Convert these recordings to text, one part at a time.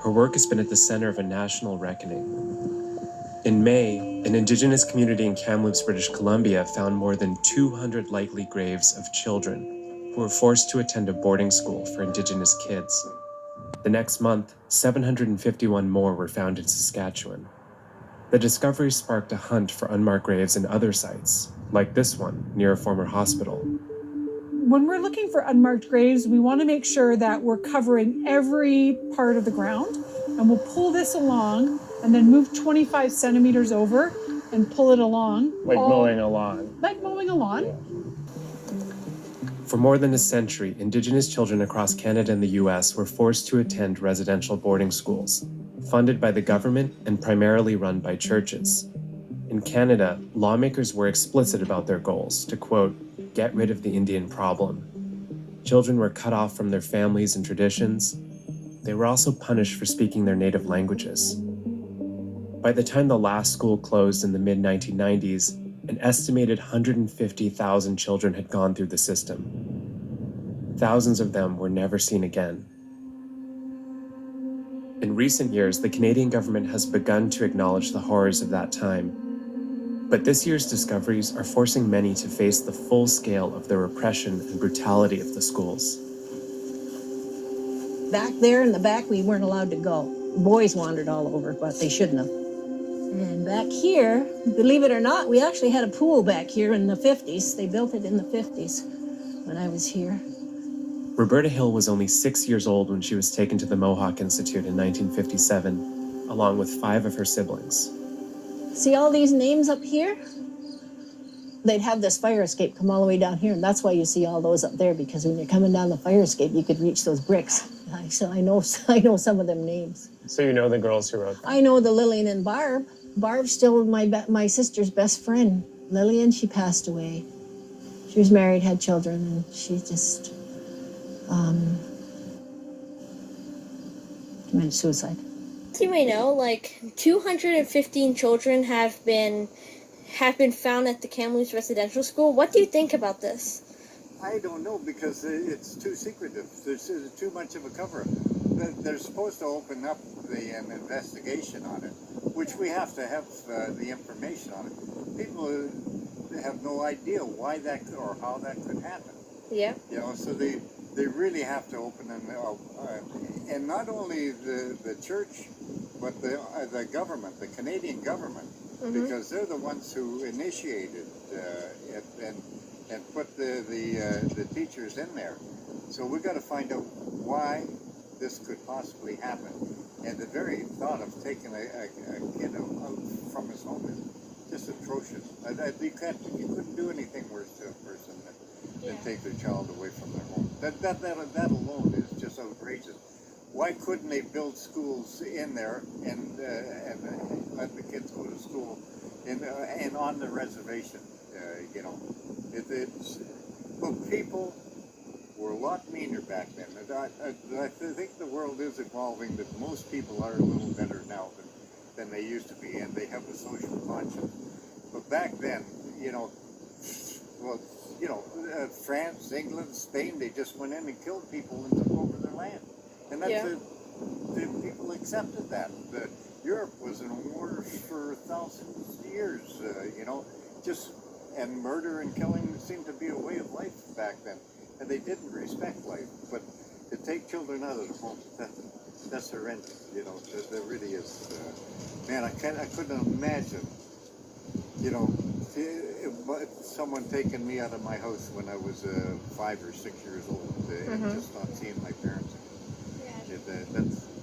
her work has been at the center of a national reckoning. In May, an Indigenous community in Kamloops, British Columbia found more than 200 likely graves of children who were forced to attend a boarding school for Indigenous kids. The next month, 751 more were found in Saskatchewan. The discovery sparked a hunt for unmarked graves in other sites, like this one near a former hospital. When we're looking for unmarked graves, we want to make sure that we're covering every part of the ground, and we'll pull this along and then move 25 centimeters over and pull it along. Like mowing a lawn. Like mowing a lawn. Yeah. For more than a century, Indigenous children across Canada and the US were forced to attend residential boarding schools, funded by the government and primarily run by churches. In Canada, lawmakers were explicit about their goals to, quote, get rid of the Indian problem. Children were cut off from their families and traditions. They were also punished for speaking their native languages. By the time the last school closed in the mid-1990s, an estimated 150,000 children had gone through the system. Thousands of them were never seen again. In recent years, the Canadian government has begun to acknowledge the horrors of that time. But this year's discoveries are forcing many to face the full scale of the repression and brutality of the schools. Back there in the back, we weren't allowed to go. Boys wandered all over, but they shouldn't have. And back here, believe it or not, we actually had a pool back here in the 50s. They built it in the 50s when I was here. Roberta Hill was only 6 years old when she was taken to the Mohawk Institute in 1957, along with 5 of her siblings. See all these names up here? They'd have this fire escape come all the way down here, and that's why you see all those up there, because when you're coming down the fire escape, you could reach those bricks. So I know some of them names. So you know the girls who wrote them? I know the Lillian and Barb. Barb's still my sister's best friend. Lillian, she passed away. She was married, had children, and she just committed suicide. You may know, like 215 children have been found at the Kamloops Residential School. What do you think about this? I don't know, because it's too secretive. There's too much of a cover-up. They're supposed to open up an investigation on it, which we have to have the information on it. People have no idea why that or how that could happen. Yeah. You know, so they really have to open them up. And not only the church, but the government, the Canadian government, because they're the ones who initiated it and put the teachers in there. So we've got to find out why this could possibly happen. And the very thought of taking a kid out from his home is just atrocious. You couldn't do anything worse to a person than take their child away from their home. That alone is just outrageous. Why couldn't they build schools in there and let the kids go to school and on the reservation? You know, but people were a lot meaner back then. I think the world is evolving, that most people are a little better now than they used to be, and they have a social conscience. But back then, France, England, Spain, they just went in and killed people and took over their land. And that's the people accepted that. Europe was in war for thousands of years, and murder and killing seemed to be a way of life back then. And they didn't respect life. But to take children out of the home, that's horrendous, that really is. Man, I couldn't imagine, someone taking me out of my house when I was 5 or 6 years old and just not seeing my parents.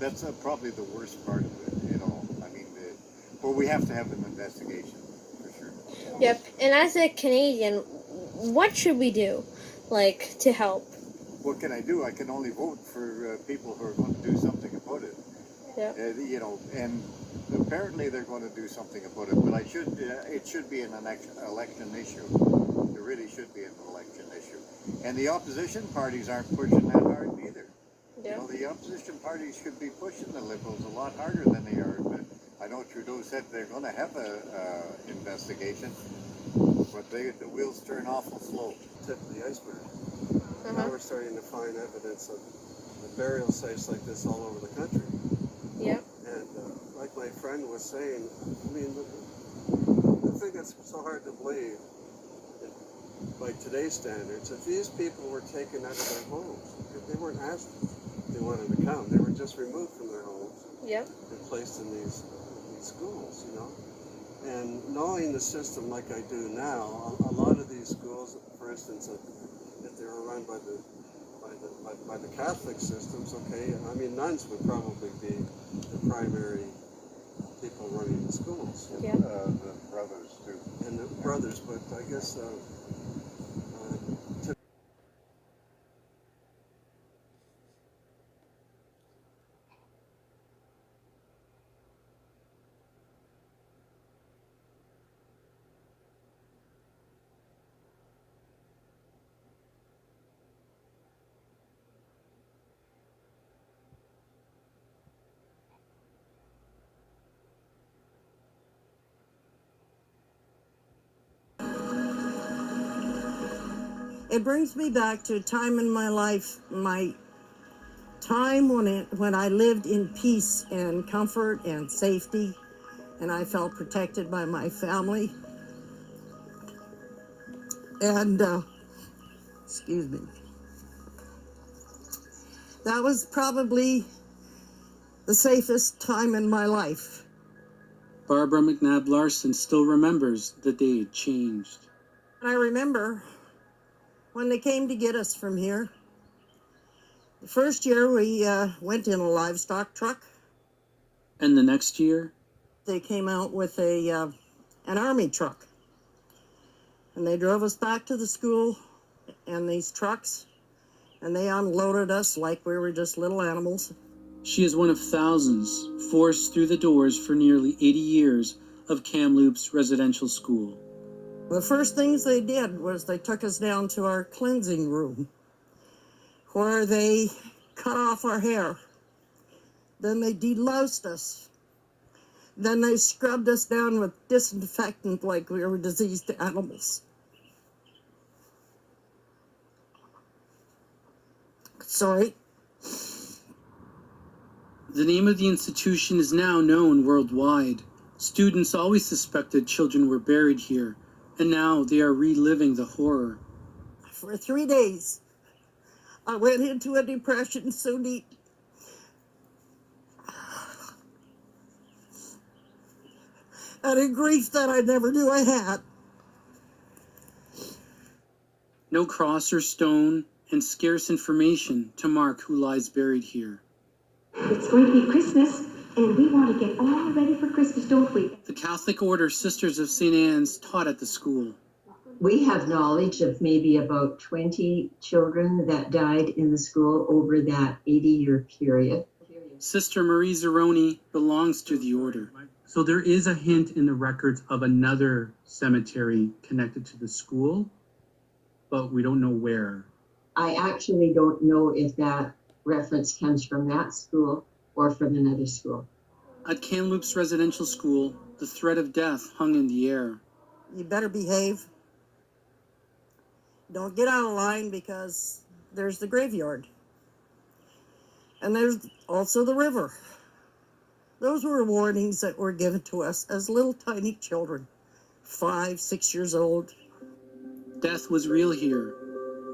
That's probably the worst part of it, I mean, but we have to have an investigation, for sure. Yep, and as a Canadian, what should we do, to help? What can I do? I can only vote for people who are going to do something about it. Yep. And apparently they're going to do something about it, but it should be an election issue. It really should be an election issue. And the opposition parties aren't pushing that hard either. Yeah. The opposition parties should be pushing the Liberals a lot harder than they are. But I know Trudeau said they're going to have a investigation, but the wheels turn awful slow. Tip of the iceberg. Now we're starting to find evidence of burial sites like this all over the country. friend was saying, I mean, the thing that's so hard to believe, by today's standards, if these people were taken out of their homes, they weren't asked if they wanted to come. They were just removed from their homes and placed in these schools, you know. And knowing the system like I do now, a lot of these schools, for instance, if they were run by the Catholic systems, okay, I mean, nuns would probably be the primary people running the schools. The brothers too. And the brothers, but I guess it brings me back to a time in my life, my time when I lived in peace and comfort and safety, and I felt protected by my family. And, excuse me, that was probably the safest time in my life. Barbara McNabb Larson still remembers the day it changed. I remember when they came to get us from here. The first year we went in a livestock truck. And the next year? They came out with an army truck. And they drove us back to the school in these trucks. And they unloaded us like we were just little animals. She is one of thousands forced through the doors for nearly 80 years of Kamloops Residential School. The first things they did was they took us down to our cleansing room, where they cut off our hair. Then they deloused us. Then they scrubbed us down with disinfectant like we were diseased animals. Sorry. The name of the institution is now known worldwide. Students always suspected children were buried here, and now they are reliving the horror. For 3 days, I went into a depression so deep. And a grief that I never knew I had. No cross or stone, and scarce information to mark who lies buried here. It's going to be Christmas, and we want to get all ready for Christmas, don't we? The Catholic Order Sisters of St. Anne's taught at the school. We have knowledge of maybe about 20 children that died in the school over that 80-year period. Sister Marie Zeroni belongs to the order. So there is a hint in the records of another cemetery connected to the school, but we don't know where. I actually don't know if that reference comes from that school or from another school. At Kamloops Residential School, the threat of death hung in the air. You better behave. Don't get out of line because there's the graveyard. And there's also the river. Those were warnings that were given to us as little tiny children, 5, 6 years old. Death was real here.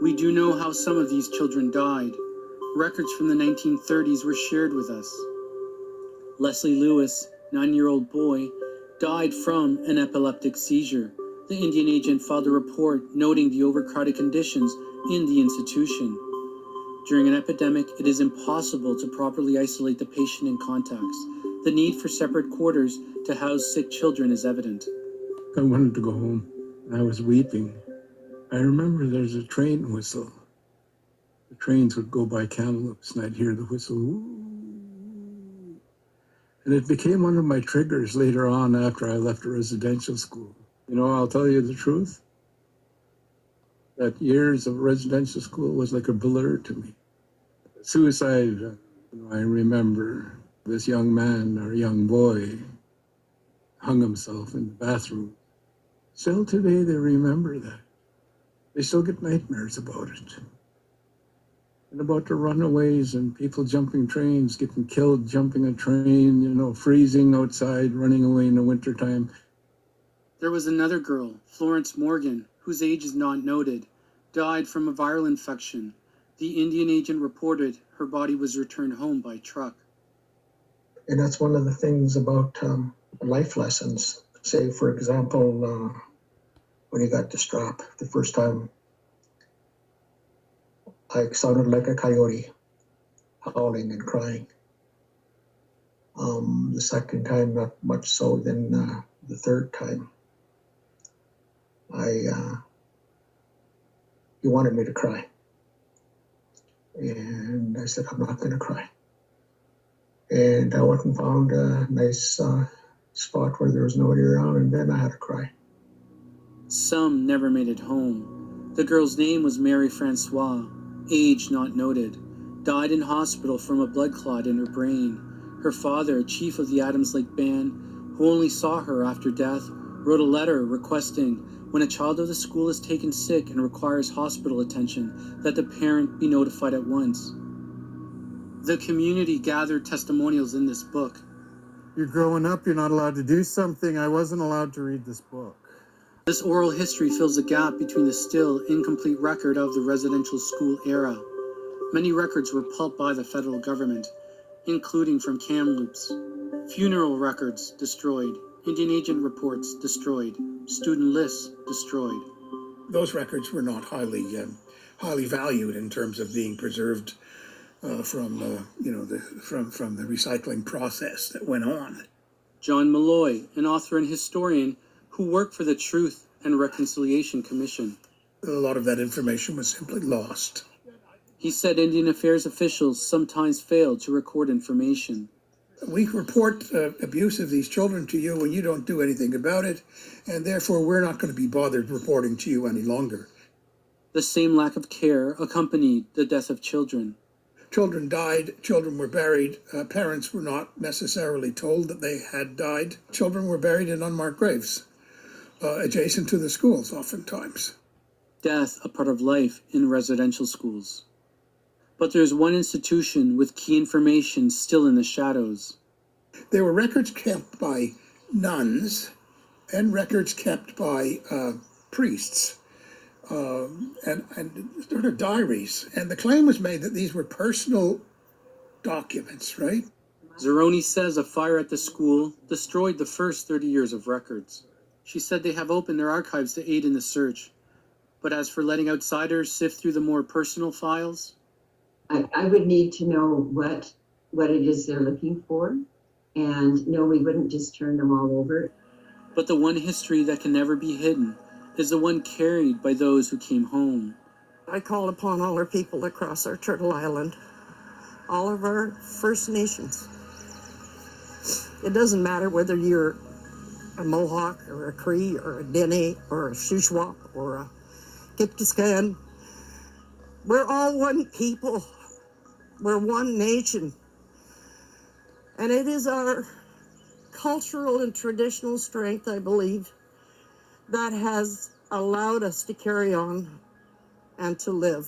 We do know how some of these children died. Records from the 1930s were shared with us. Leslie Lewis, 9-year-old boy, died from an epileptic seizure. The Indian agent filed a report noting the overcrowded conditions in the institution. During an epidemic, it is impossible to properly isolate the patient and contacts. The need for separate quarters to house sick children is evident. I wanted to go home. I was weeping. I remember there's a train whistle. The trains would go by Kamloops, and I'd hear the whistle. Ooh. And it became one of my triggers later on after I left a residential school. You know, I'll tell you the truth. That years of residential school was like a blur to me. Suicide, I remember this young man or young boy hung himself in the bathroom. Still today, they remember that. They still get nightmares about it. and about the runaways and people jumping trains, getting killed, jumping a train, freezing outside, running away in the wintertime. There was another girl, Florence Morgan, whose age is not noted, died from a viral infection. The Indian agent reported her body was returned home by truck. And that's one of the things about life lessons. Say, for example, when he got the strap, the first time I sounded like a coyote, howling and crying. The second time, not much so. Then the third time, he wanted me to cry. And I said, I'm not going to cry. And I went and found a nice spot where there was nobody around, and then I had to cry. Some never made it home. The girl's name was Mary Francois, age not noted, died in hospital from a blood clot in her brain. Her father, chief of the Adams Lake Band, who only saw her after death, wrote a letter requesting, when a child of the school is taken sick and requires hospital attention, that the parent be notified at once. The community gathered testimonials in this book. You're growing up, you're not allowed to do something. I wasn't allowed to read this book. This oral history fills a gap between the still incomplete record of the residential school era. Many records were pulped by the federal government, including from Kamloops. Funeral records destroyed, Indian agent reports destroyed, student lists destroyed. Those records were not highly valued in terms of being preserved from the recycling process that went on. John Malloy, an author and historian who worked for the Truth and Reconciliation Commission. A lot of that information was simply lost. He said Indian Affairs officials sometimes failed to record information. We report abuse of these children to you when you don't do anything about it, and therefore we're not going to be bothered reporting to you any longer. The same lack of care accompanied the death of children. Children died, children were buried, parents were not necessarily told that they had died. Children were buried in unmarked graves, adjacent to the schools oftentimes. Death a part of life in residential schools. But there's one institution with key information still in the shadows. There were records kept by nuns and records kept by priests. And sort of diaries. And the claim was made that these were personal documents, right? Zeroni says a fire at the school destroyed the first 30 years of records. She said they have opened their archives to aid in the search. But as for letting outsiders sift through the more personal files? I would need to know what it is they're looking for. And no, we wouldn't just turn them all over. But the one history that can never be hidden is the one carried by those who came home. I call upon all our people across our Turtle Island, all of our First Nations. It doesn't matter whether you're a Mohawk or a Cree or a Dene or a Shuswap or a Kiptiskan. We're all one people. We're one nation. And it is our cultural and traditional strength, I believe, that has allowed us to carry on and to live.